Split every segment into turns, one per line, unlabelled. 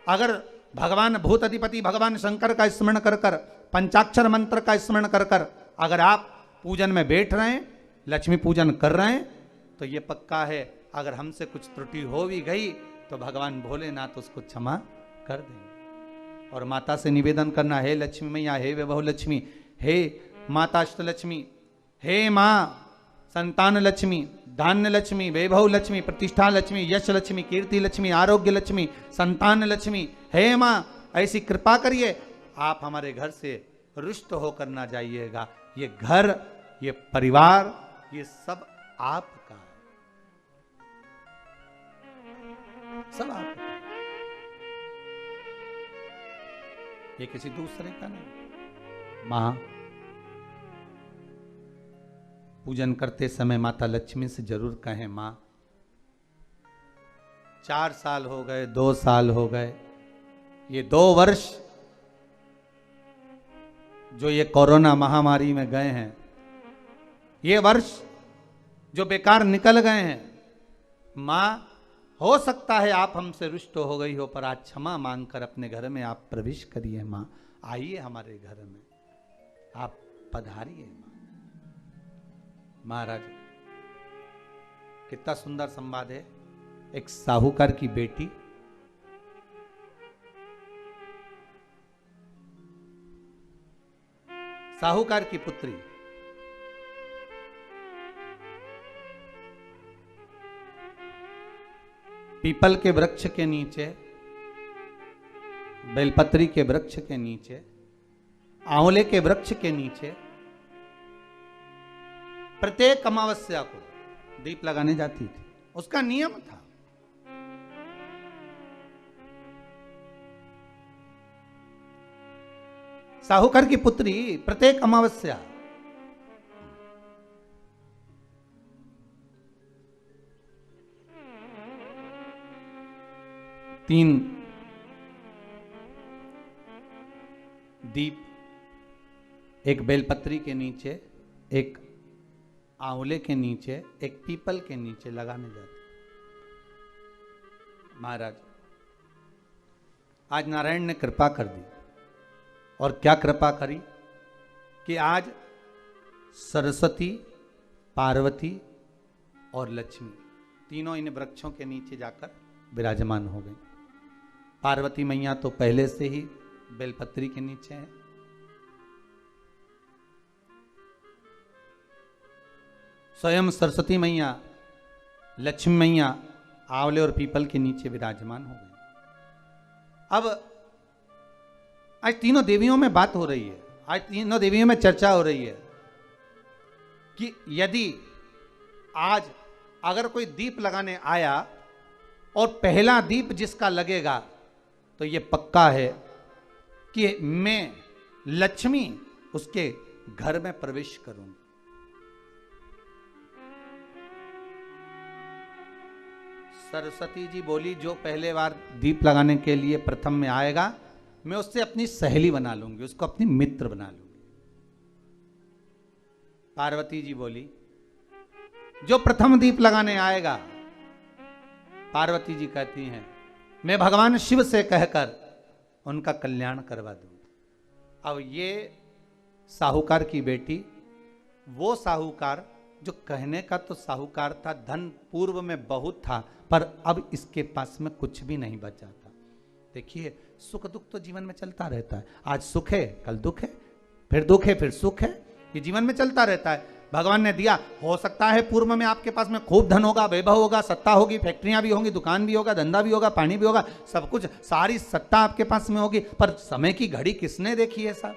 अगर भगवान भूत अधिपति भगवान शंकर का स्मरण कर कर, पंचाक्षर मंत्र का स्मरण कर कर अगर आप पूजन में बैठ रहे हैं, लक्ष्मी पूजन कर रहे हैं, तो ये पक्का है अगर हमसे कुछ त्रुटि हो भी गई तो भगवान भोलेनाथ उसको क्षमा कर देंगे। और माता से निवेदन करना, हे लक्ष्मी मैया, हे वैभव लक्ष्मी, हे माता अष्टलक्ष्मी, हे माँ संतान लक्ष्मी, धान्य लक्ष्मी, वैभव लक्ष्मी, प्रतिष्ठा लक्ष्मी, यश लक्ष्मी, कीर्ति लक्ष्मी, आरोग्य लक्ष्मी, संतान लक्ष्मी, हे माँ ऐसी कृपा करिए, आप हमारे घर से रुष्ट होकर ना जाइएगा। ये घर, ये परिवार, ये सब आपका है, सब आपका है, ये किसी दूसरे का नहीं। मां पूजन करते समय माता लक्ष्मी से जरूर कहें, मां 4 साल हो गए, 2 साल हो गए, ये 2 वर्ष जो ये कोरोना महामारी में गए हैं, ये वर्ष जो बेकार निकल गए हैं, मां हो सकता है आप हमसे रुष्ट हो गई हो, पर आज क्षमा मांगकर अपने घर में आप प्रवेश करिए। मां आइए हमारे घर में, आप पधारिए। मां महाराज कितना सुंदर संवाद है। एक साहूकार की बेटी साहूकार की पुत्री पीपल के वृक्ष के नीचे, बेलपत्री के वृक्ष के नीचे, आंवले के वृक्ष के नीचे प्रत्येक अमावस्या को दीप लगाने जाती थी। उसका नियम था। साहूकार की पुत्री प्रत्येक अमावस्या तीन दीप, एक बेलपत्री के नीचे, एक आंवले के नीचे, एक पीपल के नीचे लगाने जाते। महाराज आज नारायण ने कृपा कर दी, और क्या कृपा करी कि आज सरस्वती, पार्वती और लक्ष्मी तीनों इन वृक्षों के नीचे जाकर विराजमान हो गई। पार्वती मैया तो पहले से ही बेलपत्री के नीचे है, स्वयं सरस्वती मैया, लक्ष्मी मैया आंवले और पीपल के नीचे विराजमान हो गई। अब आज तीनों देवियों में बात हो रही है, आज तीनों देवियों में चर्चा हो रही है कि यदि आज अगर कोई दीप लगाने आया और पहला दीप जिसका लगेगा तो ये पक्का है कि मैं लक्ष्मी उसके घर में प्रवेश करूंगी। सरस्वती जी बोली, जो पहले बार दीप लगाने के लिए प्रथम में आएगा मैं उससे अपनी सहेली बना लूंगी, उसको अपनी मित्र बना लूंगी। पार्वती जी बोली, जो प्रथम दीप लगाने आएगा, पार्वती जी कहती हैं मैं भगवान शिव से कहकर उनका कल्याण करवा दूंगी। अब ये साहूकार की बेटी, वो साहूकार जो कहने का तो साहूकार था, धन पूर्व में बहुत था, पर अब इसके पास में कुछ भी नहीं बचा था। देखिए सुख दुख तो जीवन में चलता रहता है, आज सुख है कल दुख है, फिर दुख है फिर सुख है, ये जीवन में चलता रहता है। भगवान ने दिया, हो सकता है पूर्व में आपके पास में खूब धन होगा, वैभव होगा, सत्ता होगी, फैक्ट्रियां भी होंगी, दुकान भी होगा, धंधा भी होगा, पानी भी होगा, सब कुछ, सारी सत्ता आपके पास में होगी, पर समय की घड़ी किसने देखी है साहब?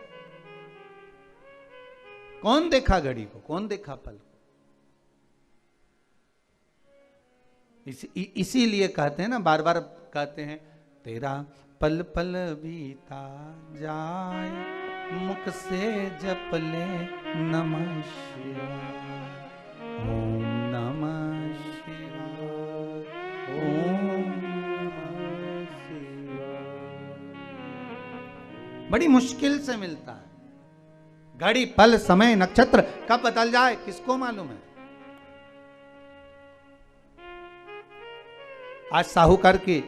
कौन देखा घड़ी को, कौन देखा पल को? इसीलिए कहते हैं ना, बार बार कहते हैं, तेरा पल पल बीता जाए, मुख से जप ले नमः शिवाय, ओम नमः शिवाय, ओम नमः शिवाय। बड़ी मुश्किल से मिलता है। घड़ी पल समय नक्षत्र कब बदल जाए किसको मालूम है? आज साहूकार के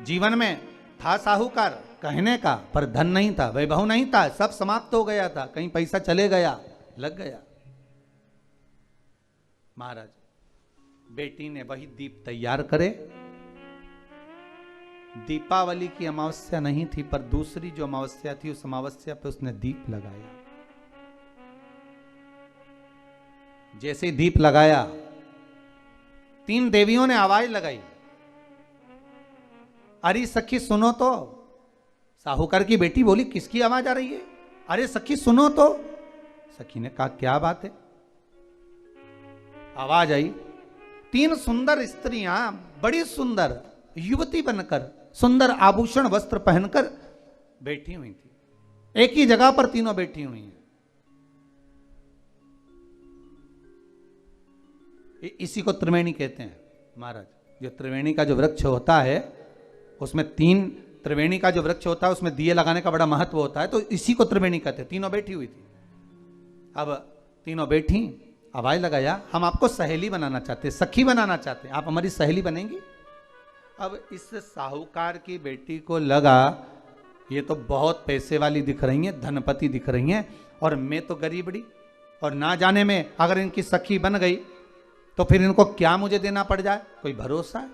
जीवन में था साहूकार कहने का, पर धन नहीं था, वैभव नहीं था, सब समाप्त हो गया था, कहीं पैसा चले गया, लग गया। महाराज बेटी ने वही दीप तैयार करे। दीपावली की अमावस्या नहीं थी, पर दूसरी जो अमावस्या थी, उस अमावस्या पे उसने दीप लगाया। जैसे दीप लगाया, 3 देवियों ने आवाज लगाई, अरे सखी सुनो तो। साहूकार की बेटी बोली, किसकी आवाज आ रही है? अरे सखी सुनो तो। सखी ने कहा, क्या बात है? आवाज आई, 3 सुंदर स्त्रियां, बड़ी सुंदर युवती बनकर, सुंदर आभूषण वस्त्र पहनकर बैठी हुई थी। एक ही जगह पर तीनों बैठी हुई हैं। इसी को त्रिवेणी कहते हैं महाराज। जो त्रिवेणी का जो वृक्ष होता है, उसमें 3 त्रिवेणी का जो वृक्ष होता है, उसमें दिए लगाने का बड़ा महत्व होता है, तो इसी को त्रिवेणी कहते हैं। तीनों बैठी हुई थी। अब तीनों बैठी, आवाज लगाया, हम आपको सहेली बनाना चाहते, सखी बनाना चाहते, आप हमारी सहेली बनेंगी? अब इस साहूकार की बेटी को लगा, ये तो बहुत पैसे वाली दिख रही हैं, धनपति दिख रही हैं, और मैं तो गरीबड़ी, और ना जाने में अगर इनकी सखी बन गई तो फिर इनको क्या मुझे देना पड़ जाए, कोई भरोसा है?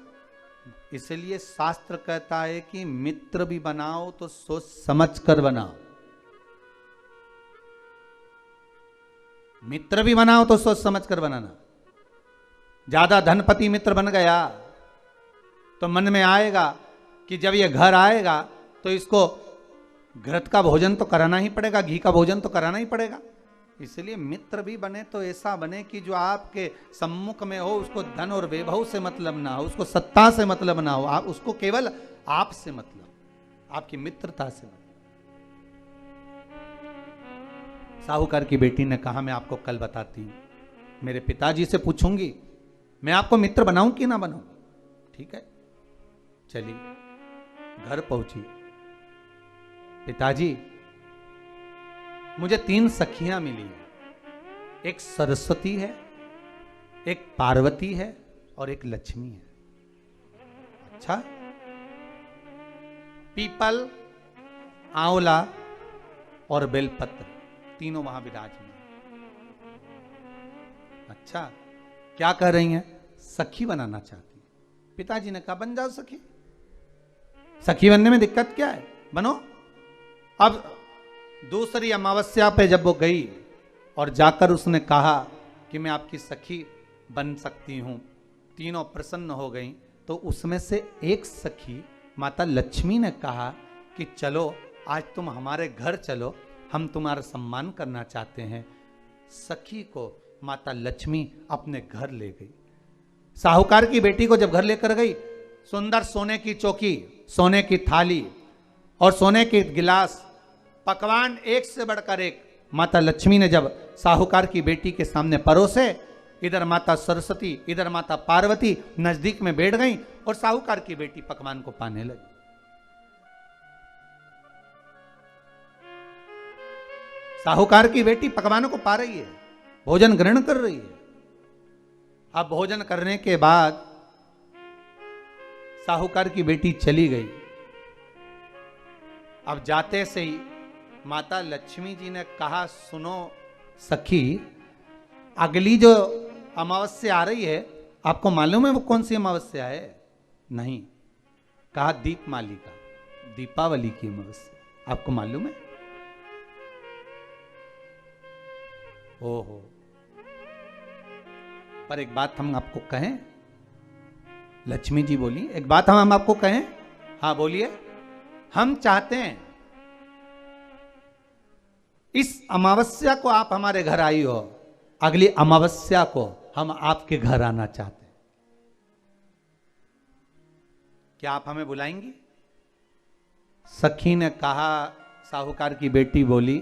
इसलिए शास्त्र कहता है कि मित्र भी बनाओ तो सोच समझ कर बनाओ। मित्र भी बनाओ तो सोच समझ कर बनाना। ज्यादा धनपति मित्र बन गया तो मन में आएगा कि जब ये घर आएगा तो इसको घृत का भोजन तो कराना ही पड़ेगा, घी का भोजन तो कराना ही पड़ेगा। इसलिए मित्र भी बने तो ऐसा बने कि जो आपके सम्मुख में हो, उसको धन और वैभव से मतलब ना हो, उसको सत्ता से मतलब ना हो, आप उसको केवल आप से मतलब, आपकी मित्रता से मतलब। साहूकार की बेटी ने कहा, मैं आपको कल बताती हूं, मेरे पिताजी से पूछूंगी मैं आपको मित्र बनाऊं कि ना बनाऊं। ठीक है, चलिए घर पहुंची। पिताजी, मुझे 3 सखियां मिली हैं, एक सरस्वती है, एक पार्वती है और एक लक्ष्मी है। अच्छा, पीपल, आंवला और बेलपत्र तीनों वहां विराजमान। अच्छा, क्या कह रही हैं? सखी बनाना चाहती है। पिताजी ने कहा, बन जाओ सखी, सखी बनने में दिक्कत क्या है, बनो। अब दूसरी अमावस्या पे जब वो गई और जाकर उसने कहा कि मैं आपकी सखी बन सकती हूं, तीनों प्रसन्न हो गई। तो उसमें से एक सखी माता लक्ष्मी ने कहा कि चलो आज तुम हमारे घर चलो, हम तुम्हारा सम्मान करना चाहते हैं। सखी को माता लक्ष्मी अपने घर ले गई। साहूकार की बेटी को जब घर लेकर गई, सुंदर सोने की चौकी, सोने की थाली और सोने के गिलास, पकवान एक से बढ़कर एक माता लक्ष्मी ने जब साहूकार की बेटी के सामने परोसे, इधर माता सरस्वती, इधर माता पार्वती नजदीक में बैठ गईं और साहूकार की बेटी पकवान को पाने लगी। साहूकार की बेटी पकवानों को पा रही है, भोजन ग्रहण कर रही है। अब भोजन करने के बाद साहूकार की बेटी चली गई। अब जाते से ही माता लक्ष्मी जी ने कहा, सुनो सखी, अगली जो अमावस्या आ रही है, आपको मालूम है वो कौन सी अमावस्या है? नहीं। कहा, दीपमालिका, दीपावली की अमावस्या, आपको मालूम है? ओहो, पर एक बात हम आपको कहें। लक्ष्मी जी बोली, एक बात हम आपको कहें। हाँ बोलिए। हम चाहते हैं इस अमावस्या को आप हमारे घर आई हो, अगली अमावस्या को हम आपके घर आना चाहते हैं, क्या आप हमें बुलाएंगी? सखी ने कहा, साहूकार की बेटी बोली,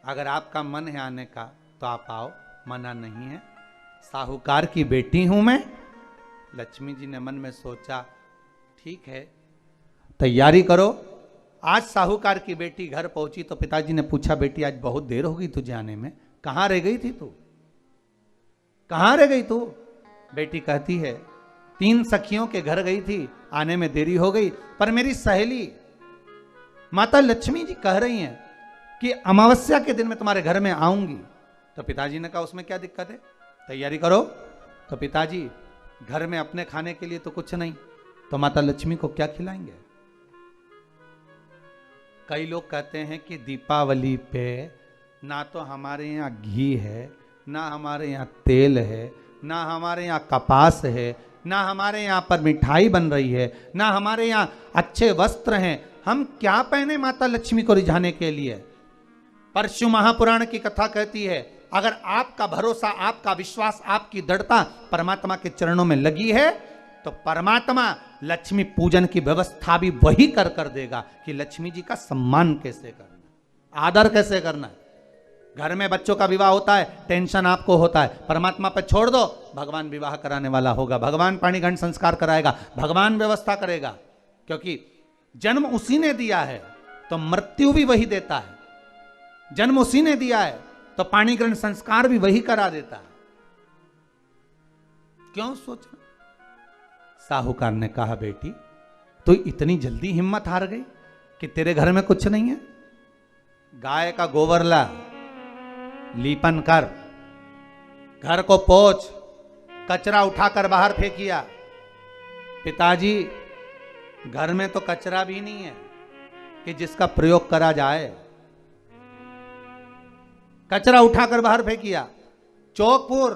अगर आपका मन है आने का तो आप आओ, मना नहीं है। साहूकार की बेटी हूं मैं। लक्ष्मी जी ने मन में सोचा, ठीक है, तैयारी करो। आज साहूकार की बेटी घर पहुंची तो पिताजी ने पूछा, बेटी आज बहुत देर हो गई तुझे आने में, कहां रह गई थी तू, कहां रह गई तू? बेटी कहती है, 3 सखियों के घर गई थी, आने में देरी हो गई, पर मेरी सहेली माता लक्ष्मी जी कह रही हैं कि अमावस्या के दिन मैं तुम्हारे घर में आऊंगी। तो पिताजी ने कहा उसमें क्या दिक्कत है, तैयारी करो। तो पिताजी घर में अपने खाने के लिए तो कुछ नहीं, तो माता लक्ष्मी को क्या खिलाएंगे। कई लोग कहते हैं कि दीपावली पे ना तो हमारे यहाँ घी है, ना हमारे यहाँ तेल है, ना हमारे यहाँ कपास है, ना हमारे यहाँ पर मिठाई बन रही है, ना हमारे यहाँ अच्छे वस्त्र हैं, हम क्या पहने माता लक्ष्मी को रिझाने के लिए। परशु महापुराण की कथा कहती है अगर आपका भरोसा, आपका विश्वास, आपकी दृढ़ता परमात्मा के चरणों में लगी है तो परमात्मा लक्ष्मी पूजन की व्यवस्था भी वही कर कर देगा कि लक्ष्मी जी का सम्मान कैसे करना, आदर कैसे करना है। घर में बच्चों का विवाह होता है, टेंशन आपको होता है, परमात्मा पर छोड़ दो, भगवान विवाह कराने वाला होगा, भगवान पाणिग्रहण संस्कार कराएगा, भगवान व्यवस्था करेगा, क्योंकि जन्म उसी ने दिया है तो मृत्यु भी वही देता है। जन्म उसी ने दिया है तो पाणिग्रहण संस्कार भी वही करा देता है। क्यों सोचना। साहूकार ने कहा बेटी तू इतनी जल्दी हिम्मत हार गई कि तेरे घर में कुछ नहीं है। गाय का गोबर ला, लीपन कर, घर को पोंछ, कचरा उठाकर बाहर फेंकिया। पिताजी घर में तो कचरा भी नहीं है कि जिसका प्रयोग करा जाए। कचरा उठाकर बाहर फेंकिया। चौक पूर,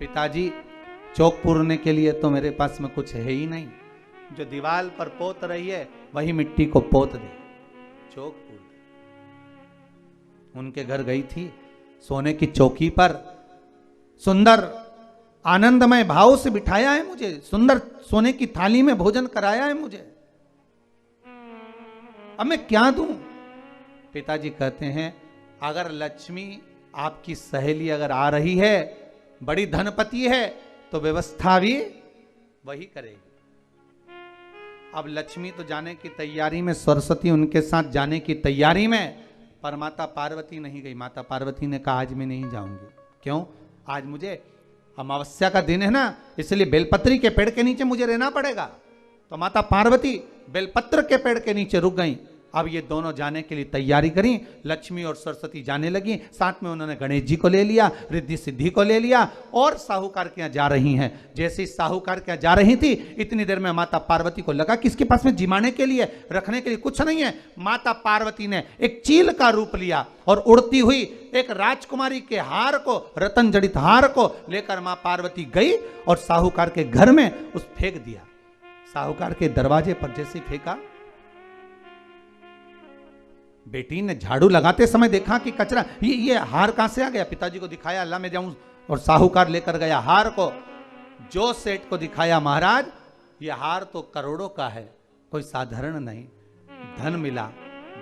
पिताजी चौक पूरने के लिए तो मेरे पास में कुछ है ही नहीं, जो दीवार पर पोत रही है वही मिट्टी को पोत दे, चौक पूर। उनके घर गई थी, सोने की चौकी पर सुंदर आनंदमय भाव से बिठाया है मुझे, सुंदर सोने की थाली में भोजन कराया है मुझे, अब मैं क्या दूं। पिताजी कहते हैं अगर लक्ष्मी आपकी सहेली अगर आ रही है, बड़ी धनपति है, तो व्यवस्था भी वही करेगी। अब लक्ष्मी तो जाने की तैयारी में, सरस्वती उनके साथ जाने की तैयारी में, पर माता पार्वती नहीं गई। माता पार्वती ने कहा आज मैं नहीं जाऊंगी। क्यों? आज मुझे अमावस्या का दिन है ना, इसलिए बेलपत्री के पेड़ के नीचे मुझे रहना पड़ेगा। तो माता पार्वती बेलपत्र के पेड़ के नीचे रुक गई। अब ये दोनों जाने के लिए तैयारी करी। लक्ष्मी और सरस्वती जाने लगी, साथ में उन्होंने गणेश जी को ले लिया, रिद्धि सिद्धि को ले लिया और साहूकार के यहाँ जा रही हैं। जैसे ही साहूकार के यहाँ जा रही थी, इतनी देर में माता पार्वती को लगा कि इसके पास में जिमाने के लिए, रखने के लिए कुछ नहीं है। माता पार्वती ने एक चील का रूप लिया और उड़ती हुई एक राजकुमारी के हार को, रतन जड़ित हार को लेकर मां पार्वती गई और साहूकार के घर में उस फेंक दिया। साहूकार के दरवाजे पर जैसे फेंका, बेटी ने झाड़ू लगाते समय देखा कि कचरा, ये हार कहां से आ गया। पिताजी को दिखाया, अल्लाह मैं जाऊं, और साहूकार लेकर गया हार को। जो सेठ को दिखाया, महाराज ये हार तो करोड़ों का है, कोई साधारण नहीं। धन मिला,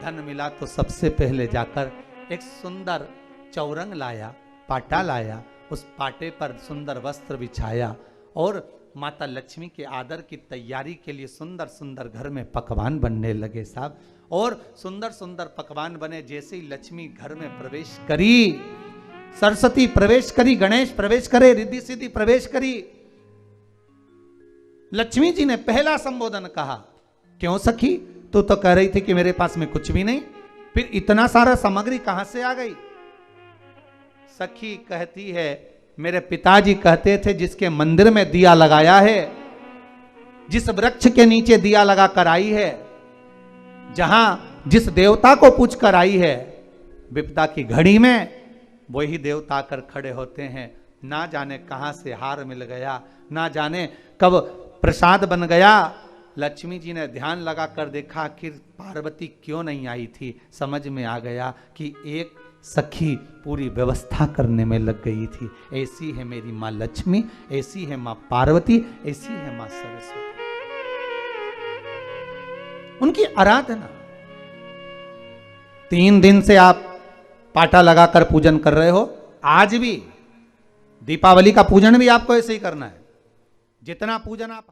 धन मिला तो सबसे पहले जाकर एक सुंदर चौरंग लाया, पाटा लाया, उस पाटे पर सुंदर वस्त्र बिछाया और माता लक्ष्मी के आदर की तैयारी के लिए सुंदर सुंदर घर में पकवान बनने लगे साहब। और सुंदर सुंदर पकवान बने। जैसे ही लक्ष्मी घर में प्रवेश करी, सरस्वती प्रवेश करी, गणेश प्रवेश करे, रिद्धि सिद्धि प्रवेश करी, लक्ष्मी जी ने पहला संबोधन कहा, क्यों सखी तू तो कह रही थी कि मेरे पास में कुछ भी नहीं, फिर इतना सारा सामग्री कहां से आ गई। सखी कहती है मेरे पिताजी कहते थे जिसके मंदिर में दिया लगाया है, जिस वृक्ष के नीचे दिया लगा कर आई है, जहां जिस देवता को पूछ कर आई है, विपदा की घड़ी में वही देवता आकर खड़े होते हैं। ना जाने कहां से हार मिल गया, ना जाने कब प्रसाद बन गया। लक्ष्मी जी ने ध्यान लगा कर देखा आखिर पार्वती क्यों नहीं आई थी। समझ में आ गया कि एक सखी पूरी व्यवस्था करने में लग गई थी। ऐसी है मेरी माँ लक्ष्मी, ऐसी है माँ पार्वती, ऐसी है माँ सरस्वती। उनकी आराधना 3 दिन से आप पाटा लगाकर पूजन कर रहे हो। आज भी दीपावली का पूजन भी आपको ऐसे ही करना है। जितना पूजन आप